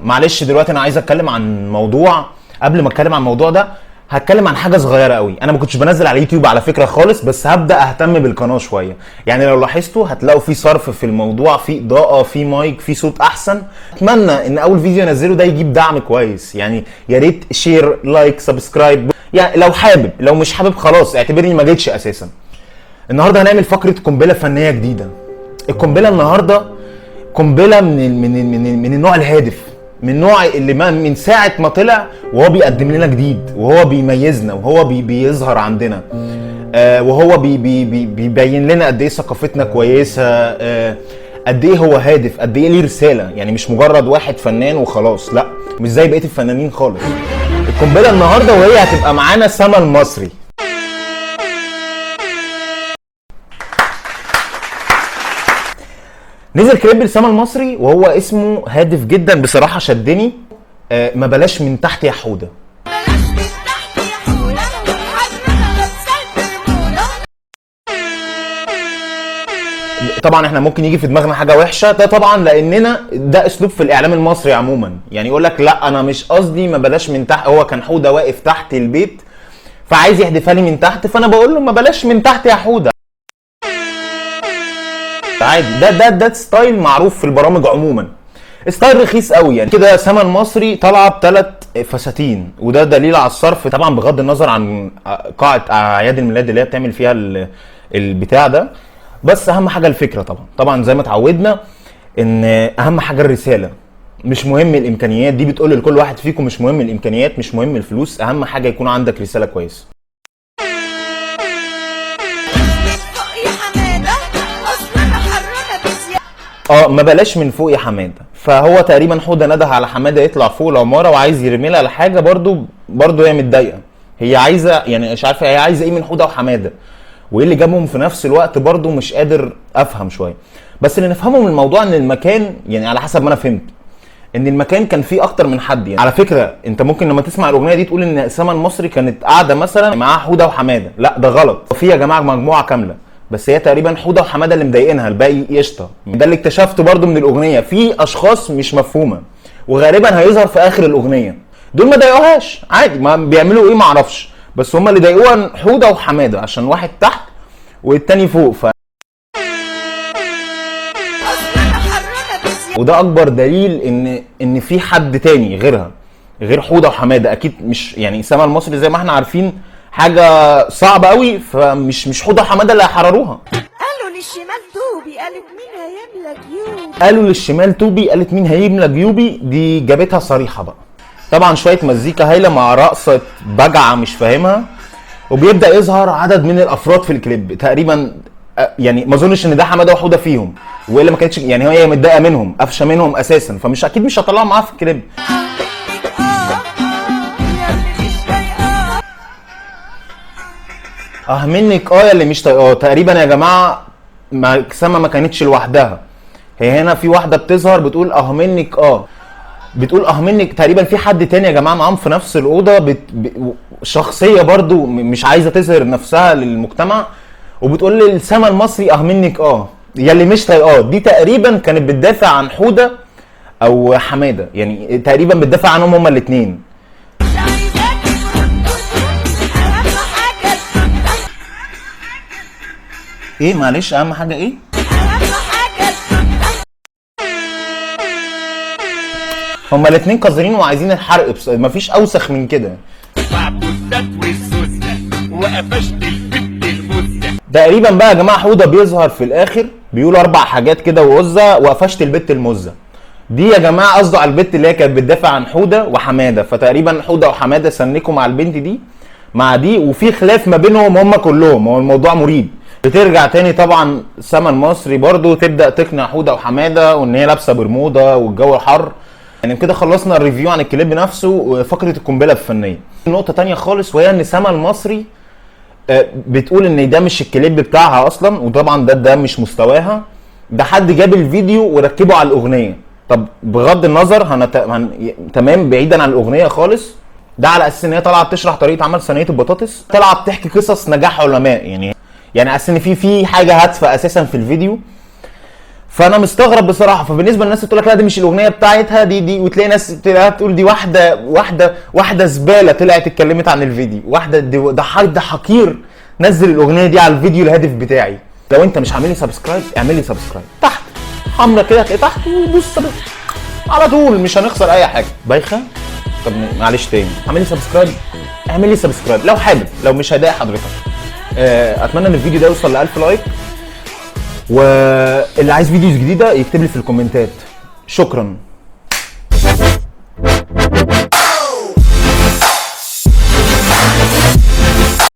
معلش دلوقتي انا عايز اتكلم عن موضوع. قبل ما اتكلم عن الموضوع ده هتكلم عن حاجه صغيره قوي. انا ما كنتش بنزل على يوتيوب على فكره خالص، بس هبدا اهتم بالقناه شويه. يعني لو لاحظتوا هتلاقوا في صرف في الموضوع، في اضاءه، في مايك، في صوت احسن. اتمنى ان اول فيديو انزله ده يجيب دعم كويس. يعني يا ريت شير، لايك، سبسكرايب. يعني لو حابب، لو مش حابب خلاص اعتبرني ما جيتش اساسا. النهارده هنعمل فقره قنبله فنيه جديده. القنبله النهارده قنبله من النوع الهادف، من النوع اللي من ساعه ما طلع وهو بيقدم لنا جديد، وهو بيميزنا، وهو بيظهر عندنا، وهو بيبين لنا قد ايه ثقافتنا كويسه، قد ايه هو هادف، قد ايه ليه رساله. يعني مش مجرد واحد فنان وخلاص، لا، مش زي بقيه الفنانين خالص. القنبله النهارده وهي هتبقى معانا سما المصري. نزل كليب لسما المصري وهو اسمه هادف جدا بصراحه، شدني. ما بلاش من تحت يا حوده. طبعا احنا ممكن يجي في دماغنا حاجه وحشه، ده طبعا لاننا ده اسلوب في الاعلام المصري عموما. يعني يقول لك لا انا مش قصدي ما بلاش من تحت. هو كان حوده واقف تحت البيت فعايز يحدفها لي من تحت، فانا بقول له ما بلاش من تحت يا حوده. عادي، ده ستايل معروف في البرامج عموما، ستايل رخيص قوي. يعني كده سما المصري طالعه ب3 فساتين، وده دليل على الصرف طبعا بغض النظر عن قاعه اعياد الميلاد اللي هي بتعمل فيها البتاع ده. بس اهم حاجه الفكره. طبعا زي ما اتعودنا ان اهم حاجه الرساله. مش مهم الامكانيات، دي بتقول لكل واحد فيكم مش مهم الامكانيات، مش مهم الفلوس، اهم حاجه يكون عندك رساله كويسه. ما بلاش من فوق يا حماده. فهو تقريبا حوده نده على حماده يطلع فوق العماره وعايز يرمي لها لحاجه. برضو هي متضايقه، هي عايزه، يعني مش عارفه هي عايزه ايه من حوده وحماده، وايه اللي جابهم في نفس الوقت. برضو مش قادر افهم شويه. بس اللي نفهمه من الموضوع ان المكان، يعني على حسب ما انا فهمت، ان المكان كان فيه اكتر من حد. يعني على فكره انت ممكن لما تسمع الاغنيه دي تقول ان سما المصري كانت قاعده مثلا معاها حوده وحماده. لا ده غلط، في يا جماعه مجموعه كامله، بس هي تقريبا حوده وحماده اللي مضايقينها، الباقي قشطه. ده اللي اكتشفته برضو من الاغنيه، في اشخاص مش مفهومه وغالبا هيظهر في اخر الاغنيه. دول ما ضايقوهاش عادي، ما بيعملوا ايه ما اعرفش، بس هم اللي ضايقوها حوده وحماده عشان واحد تحت والتاني فوق. وده اكبر دليل ان في حد تاني غيرها، غير حوده وحماده. اكيد مش يعني سما المصري زي ما احنا عارفين حاجه صعبه قوي، فمش حوده وحماده اللي هيحرروها. قالوا للشمال توبي قالت مين هيملى جيوبي. قالوا للشمال توبي قالت مين هيملى جيوبي. دي جابتها صريحه بقى. طبعا شويه مزيكا هايله مع رقصه بجعه مش فاهمها، وبيبدا يظهر عدد من الافراد في الكليب تقريبا. يعني ما اظنش ان ده حماده وحوده فيهم، والا ما كانتش، يعني هي متضايقه منهم، قفشه منهم اساسا، فمش اكيد مش هطلعها معاها في الكليب. منك يا اللي مش طايقاه. تقريبا يا جماعه سما ما كانتش لوحدها، هي هنا في واحده بتظهر بتقول منك بتقول منك. تقريبا في حد تاني يا جماعه معاهم في نفس الاوضه، شخصيه برضو مش عايزه تظهر نفسها للمجتمع، وبتقول للسما المصري منك يا اللي مش طايقاه. دي تقريبا كانت بتدافع عن حوده او حماده، يعني تقريبا بتدافع عنهم هما الاثنين. ايه معلش اهم حاجه ايه؟ هما الاثنين قذرين وعايزين الحرق، مفيش اوسخ من كده. تقريبا بقى يا جماعه حوده بيظهر في الاخر بيقول 4 حاجات كده وغزه، وقفشت البت المزه. دي يا جماعه قصده على البت اللي هي كانت بتدافع عن حوده وحماده. فتقريبا حوده وحماده سنكوا مع البنت دي مع دي، وفي خلاف ما بينهم هم كلهم. هو الموضوع مريب. بترجع تاني طبعا سما المصري برضو تبدا تقنع حوده وحماده وان هي لابسه برموده والجو حر. يعني كده خلصنا الريفيو عن الكليب نفسه وفقره القنبله الفنيه. نقطه تانية خالص وهي ان سما المصري بتقول ان ده مش الكليب بتاعها اصلا، وطبعا ده مش مستواها، ده حد جاب الفيديو وركبه على الاغنيه. طب بغض النظر تمام بعيدا عن الاغنيه خالص، ده على اساس ان هي طالعه بتشرح طريقه عمل صينيه البطاطس، طالعه بتحكي قصص نجاح علماء. يعني اساس ان في حاجه هادفه اساسا في الفيديو. فانا مستغرب بصراحه. فبالنسبه للناس اللي تقول لك لا دي مش الاغنيه بتاعتها دي وتلاقي ناس تلاقيها بتقول دي واحده زباله طلعت اتكلمت عن الفيديو، واحده ده حد حقير نزل الاغنيه دي على الفيديو الهادف بتاعي. لو انت مش عامل لي سبسكرايب اعمل لي سبسكرايب تحت حمرا كده هتلاقي تحت، ودوس على طول، مش هنخسر اي حاجه. بايخه؟ طب معلش تاني، اعمل لي سبسكرايب، اعمل لي سبسكرايب لو حابب، لو مش هضايق حضرتك. اتمنى ان الفيديو ده يوصل ل 1000 لايك، واللي عايز فيديوز جديده يكتب لي في الكومنتات. شكرا.